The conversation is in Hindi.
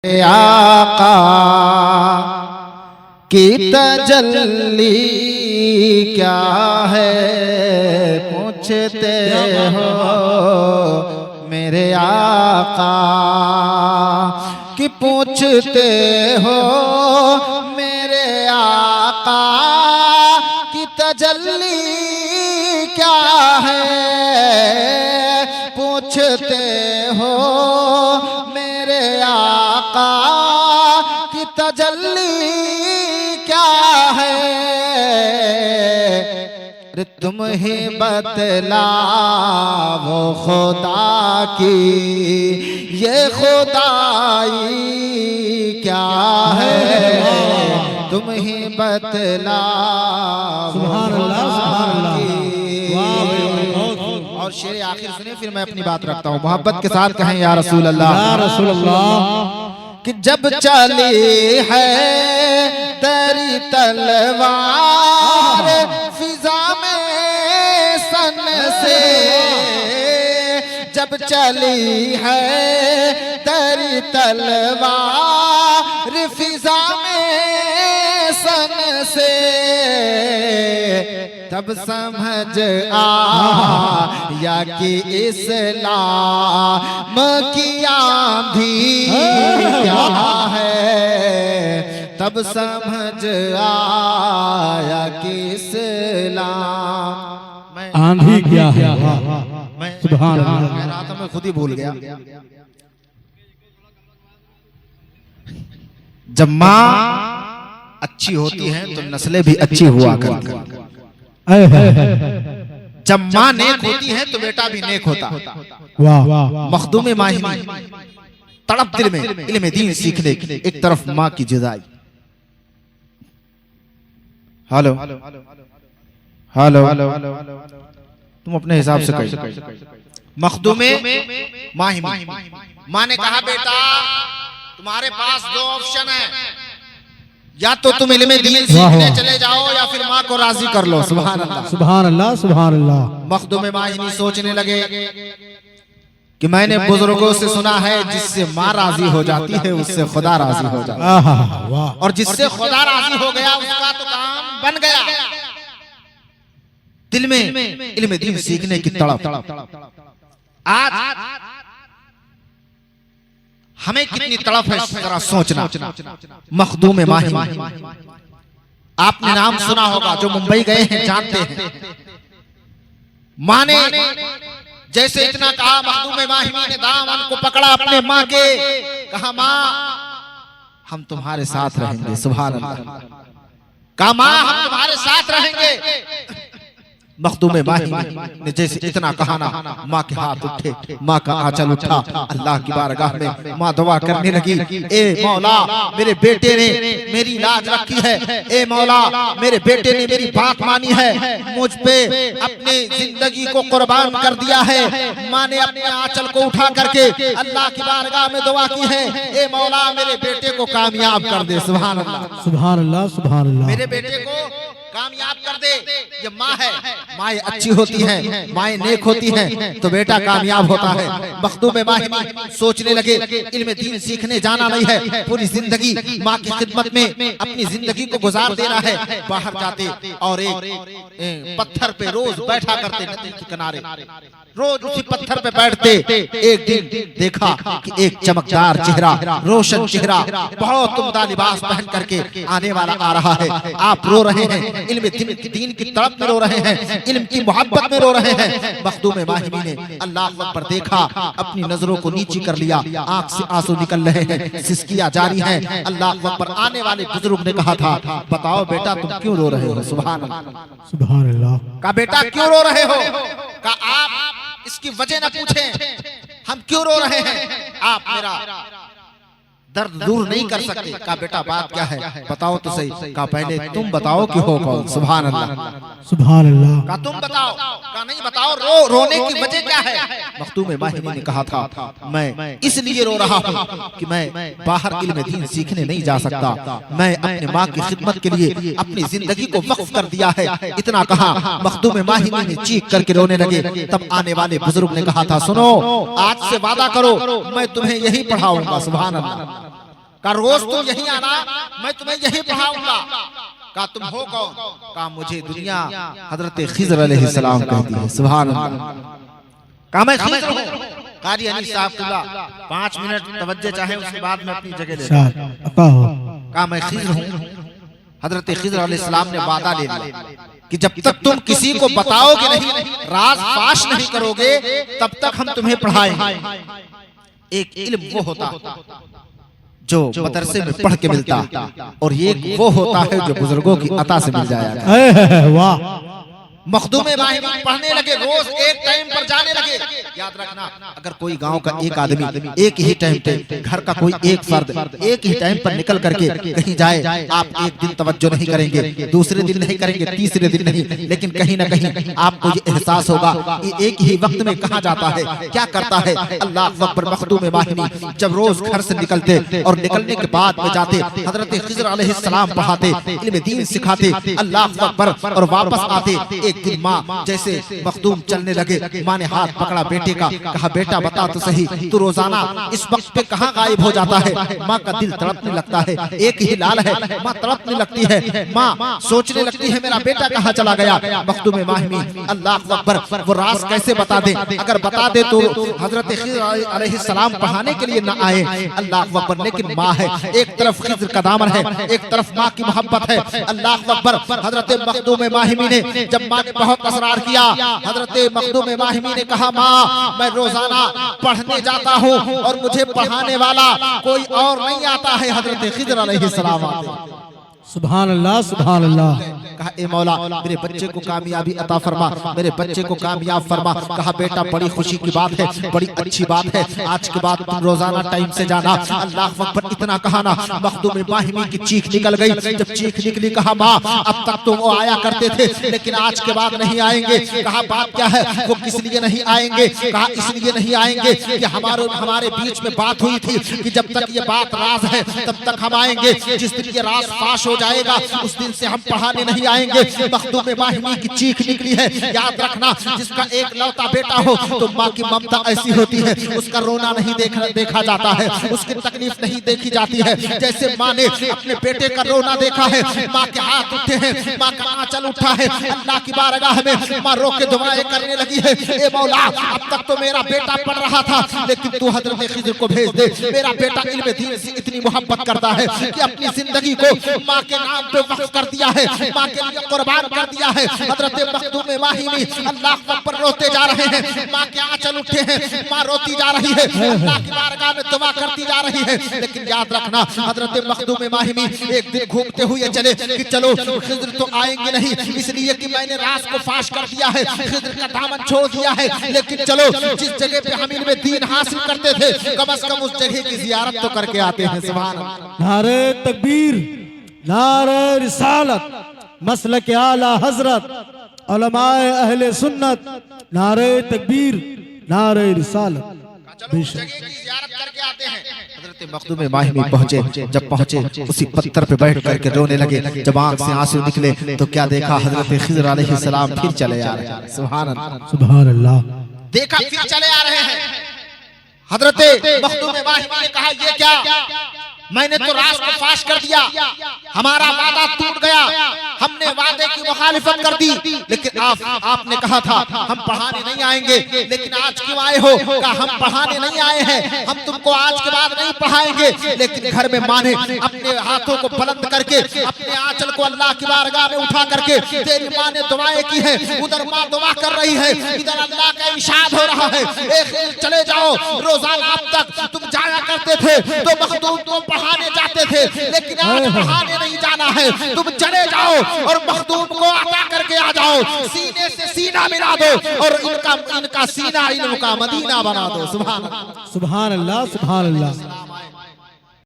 आका की तजल्ली क्या है पूछते हो मेरे आका कि पूछते हो मेरे आका की तजल्ली क्या है पूछते हो मेरे आका की तजल्ली क्या है रे तुम ही बतलाओ खुदा की ये खुदाई क्या है तुम ही बतलाओ सुभान अल्लाह सुभान अल्लाह और शेर आखिर सुनिए फिर मैं अपनी बात रखता हूँ। मोहब्बत के साथ कहें या रसूल अल्लाह या रसूल अल्लाह कि जब चली है तेरी तलवार फिजा में सन से जब चली है तेरी तलवार फिजा में सन से तब समझ आया कि इस्लाम की आंधी क्या है तब समझ आया कि इस्लाम आंधी क्या है मैं सुभान कह अल्लाह रहा था मैं खुद ही भूल गया। जब माँ अच्छी होती है तो नस्लें भी अच्छी हुआ करती हैं। जब माँ नेक होती है तो बेटा भी नेक होता। वाह मखदूम माहिनी तड़प दिल में इल्म दीन सीखने की एक तरफ माँ की जुदाई। हेलो हेलो तुम अपने हिसाब से कहिए। मखदूम माहिनी माँ ने कहा बेटा तुम्हारे पास दो ऑप्शन है या तो तुम इल्म दीन सीखने चले जाओ या फिर माँ को राजी कर लो। सुभान अल्लाह सुभान अल्लाह सुभान अल्लाह। मखदूम माहिनी सोचने लगे कि मैंने बुजुर्गों से सुना है जिससे माँ राजी हो जाती है उससे खुदा राजी हो जाता है वाह और जिससे खुदा राजी हो गया उसका तो काम बन गया। दिल में इल्म दीन सीखने की तड़प। आज हमें कितनी तड़प है जरा सोचना। मखदूम माहिनी आपने नाम सुना होगा जो मुंबई गए हैं जानते हैं। माँ ने जैसे इतना कहा मखदूम माहिनी ने दामन को पकड़ा अपने माँ के कहा माँ हम तुम्हारे साथ रहेंगे। सुभान अल्लाह कहा माँ हम तुम्हारे साथ रहेंगे। मखदूम माहिनी ने जैसे इतना कहा ना माँ के हाथ उठे माँ का आंचल उठा अल्लाह की बारगाह में माँ दुआ करने लगी ए मौला मेरे बेटे ने मेरी लाज रखी है। ए मौला मेरे बेटे ने मेरी बात मानी है मुझ पे अपनी जिंदगी को कुर्बान कर दिया है। माँ ने अपने आंचल को उठा करके अल्लाह की बारगाह में दुआ की है ए मौला मेरे बेटे को कामयाब कर दे। सुभान अल्लाह सुभान अल्लाह सुभान अल्लाह। मेरे बेटे को कामयाब कर दे। ये माँ है माँ अच्छी होती हैं माँ नेक होती हैं तो बेटा कामयाब होता है। मखदूम माहिनी सोचने लगे इल्म दीन सीखने जाना नहीं है पूरी जिंदगी माँ की खिदमत में अपनी जिंदगी को गुजार देना है। बाहर जाते और एक पत्थर पे रोज बैठा करते नदी के किनारे रोज उसी पत्थर पे बैठते। एक दिन देखा कि एक चमकदार चेहरा रोशन चेहरा बहुत उम्दा लिबास पहन करके आने वाला आ रहा है। आप रो रहे हैं इल्म दीन की तड़प में रो रहे हैं इल्म की मोहब्बत में रो रहे हैं। मखदूम माहिनी ने अल्लाह पर देखा अपनी नजरों को नीची कर लिया आंख से आंसू निकल रहे हैं सिसकियां जारी हैं। अल्लाह पर आने वाले बुजुर्ग ने कहा था बताओ बेटा तुम क्यों रो रहे हो। सुभान अल्लाह सुभान अल्लाह। का बेटा क्यों रो रहे हो का आप इसकी वजह न पूछें हम क्यों रो रहे हैं आप मेरा दर्द दूर नहीं कर सकते। का बेटा बात क्या है बताओ तो सही। का पहले तुम बताओ कि हो कौन। सुभान अल्लाह सुभान अल्लाह। का तुम बताओ का नहीं बताओ रोने की वजह क्या है। मखदूम माहिनी ने कहा था मैं इसलिए रो रहा हूँ कि मैं बाहर इल्म दीन सीखने नहीं जा सकता। मैं अपने माँ की खिदमत के लिए अपनी जिंदगी को वक्फ कर दिया है। इतना कहा मखदूम माहिनी ने चीख करके रोने लगे। तब आने वाले बुजुर्ग ने कहा था सुनो आज से वादा करो मैं तुम्हें यही पढ़ाऊंगा। सुभान अल्लाह कहा रोज तुम यहीं आना, मैं तुम्हें यहीं पढ़ाऊंगा। कहा तुम हो कौन? कहा मुझे दुनिया हजरत खिज़र अलैहिस्सलाम कहती है। सुभान अल्लाह। कहा मैं खिज़र हूँ। कारी अली साहब किबला 5 मिनट तवज्जो चाहे, उसके बाद मैं अपनी जगह ले लूं। कहा मैं खिज़र हूँ। हजरत खिज़र अलैहिस्सलाम ने वादा ले लिया कि जब तक तुम किसी को बताओगे नहीं, राज फाश नहीं करोगे, तब तक हम तुम्हें पढ़ाएंगे। एक इल्म वो होता जो मदरसे में पढ़ के मिलता, और ये वो होता है जो बुजुर्गों की अता से मिल जाएगा। वाह। मखदूमे माहिमी पढ़ने लगे, रोज एक टाइम पर जाने लगे। याद रखना, अगर कोई गांव का एक आदमी एक ही टाइम पे, घर का कोई एक फर्द एक ही टाइम पर निकल करके कहीं जाए, आप एक दिन तवज्जो नहीं करेंगे, दूसरे दिन नहीं करेंगे, तीसरे दिन नहीं, लेकिन कहीं ना कहीं आपको ये एहसास होगा कि एक ही वक्त में कहाँ जाता है, क्या करता है। अल्लाह अकबर। मखदूमे माहिमी जब रोज घर से निकलते और निकलने के बाद में जाते, हजरत खिज़र अलैहिस्सलाम पढ़ाते, इल्म दीन सिखाते, अल्लाह अकबर, और वापस आते। एक दिन माँ जैसे मखदूम चलने लगे, माँ ने हाथ पकड़ा बेटे का, कहा बेटा बता तो सही, तू रोजाना इस वक्त पे कहाँ गायब हो जाता है। माँ का दिल तड़पने लगता है, एक ही लाल है, माँ तड़पने लगती है, माँ सोचने लगती है मेरा बेटा कहाँ चला गया। मखदूम माहिमी अल्लाह अकबर वो राज कैसे बता दे, अगर बता दे तो हजरत खिज़र अलैहिस्सलाम पढ़ाने के लिए न आए। अल्लाह अकबर। लेकिन माँ है, एक तरफ खिज़र का दामन है, एक तरफ माँ की मोहब्बत है। अल्लाह अकबर। हजरत मखदूम माहिमी ने जब माँ ने बहुत असरार किया, हजरत मखदूम माहिमी ने कहा माँ मैं रोजाना पढ़ने जाता हूँ और मुझे पढ़ाने वाला कोई और नहीं आता है, हजरत खिज़र अलैहिस्सलाम आते हैं। सुभान अल्लाह, सुभान अल्लाह। कहा ए मौला मेरे बच्चे को कामयाबी अता फरमा, मेरे बच्चे को कामयाब फरमा। कहा बेटा बड़ी खुशी की बात है, बड़ी अच्छी बात है, आज के बाद तुम रोजाना टाइम से जाना। अल्लाह अकबर। इतना कहा ना, मखदूम माहिमी की चीख निकल गई। जब चीख निकली कहा माँ अब तक तो वो आया करते थे, लेकिन आज के बाद नहीं आएंगे। कहा बात क्या है? वो किस लिए नहीं आएंगे? कहा इसलिए नहीं आएंगे कि हमारे बीच में बात हुई थी कि जब तक ये बात राज है तब तक हम आएंगे, जिस दिन ये राज फाश हो जाएगा उस दिन से हम पढ़ाने नहीं आएंगे। मखदूम माहिमी की चीख निकली है। याद रखना, जिसका एक लौता बेटा हो तो माँ की ममता ऐसी होती है, उसका रोना नहीं देखा जाता है, उसकी तकलीफ नहीं देखी जाती है। जैसे माँ ने अपने बेटे का रोना देखा है, माँ के हाथ उठे हैं, माँ का आंचल उठा है, अल्लाह की बारगाह में माँ रो के दुआएं करने लगी है। ए मौला अब तक तो मेरा बेटा पढ़ रहा था, लेकिन तू हजरत खिज़र को भेज दे। मेरा बेटा इल्म दीन से इतनी मोहब्बत करता है कि अपनी जिंदगी को माँ के नाम पे वक्फ कर दिया है, माँ के लिए कुर्बान कर दिया है। हजरत मखदूम माहिमी अल्लाह पर रोते जा रहे हैं, माँ के आंचल उठे हैं, माँ रोती जा रही है, अल्लाह की बारगाह में दुआ करती जा रही है। लेकिन याद रखना, हजरत मखदूम माहिमी एक दिन घूमते हुए चले कि चलो खिज़र तो आएंगे नहीं, इसलिए कि मैंने राज को फाश कर दिया है, खिज़र का दामन छोड़ दिया है, लेकिन चलो जिस जगह पे हम इल्म दीन हासिल करते थे कम से कम उस जगह की जियारत तो करके आते हैं। सुभान अल्लाह। नारे तकबीर, नारे रिसालत, मसलक आला हजरत, उलमाए अहले सुन्नत, नारे तकबीर, नारे रिसालत। हजरत मखदूम माहिमी पहुंचे, जब पहुंचे उसी पत्थर पे बैठ करके रोने लगे। जब आंख से आंसू निकले तो क्या देखा, हजरत खिज़र अलैहिस्सलाम फिर चले आ रहे हैं। सुभान अल्लाह, सुभान अल्लाह। देखा फिर चले आ रहे हैं। हजरत मखदूम माहिमी ने कहा ये क्या, मैंने तो राज को फाश कर दिया, हमारा वादा टूट गया, हमने वादे की मुखालिफत कर दी। लेकिन आपने कहा था हम पढ़ाने नहीं आएंगे, लेकिन आज क्यों आए हो? कहा हम पढ़ाने नहीं आए हैं, हम तुमको आज के बाद नहीं पढ़ाएंगे। लेकिन घर में माँ ने अपने हाथों को बुलंद करके अपने आंचल को अल्लाह की बारगाह में उठा करके तेरी माँ ने दुआएं की है। उधर माँ दुआ कर रही है, इधर अल्लाह का इरशाद हो रहा है चले जाओ। रोजाना अब तक तुम जाया करते थे तो मखदूम तुम पढ़ाने जाते थे, लेकिन आज पढ़ाने नहीं जाना है, तुम चले जाओ और मखदूम को अता करके आ जाओ, सीने से सीना मिला दो और इनका सीना इल्म का मदीना बना दो। सुभान अल्लाह, सुभान अल्लाह, सुभान अल्लाह।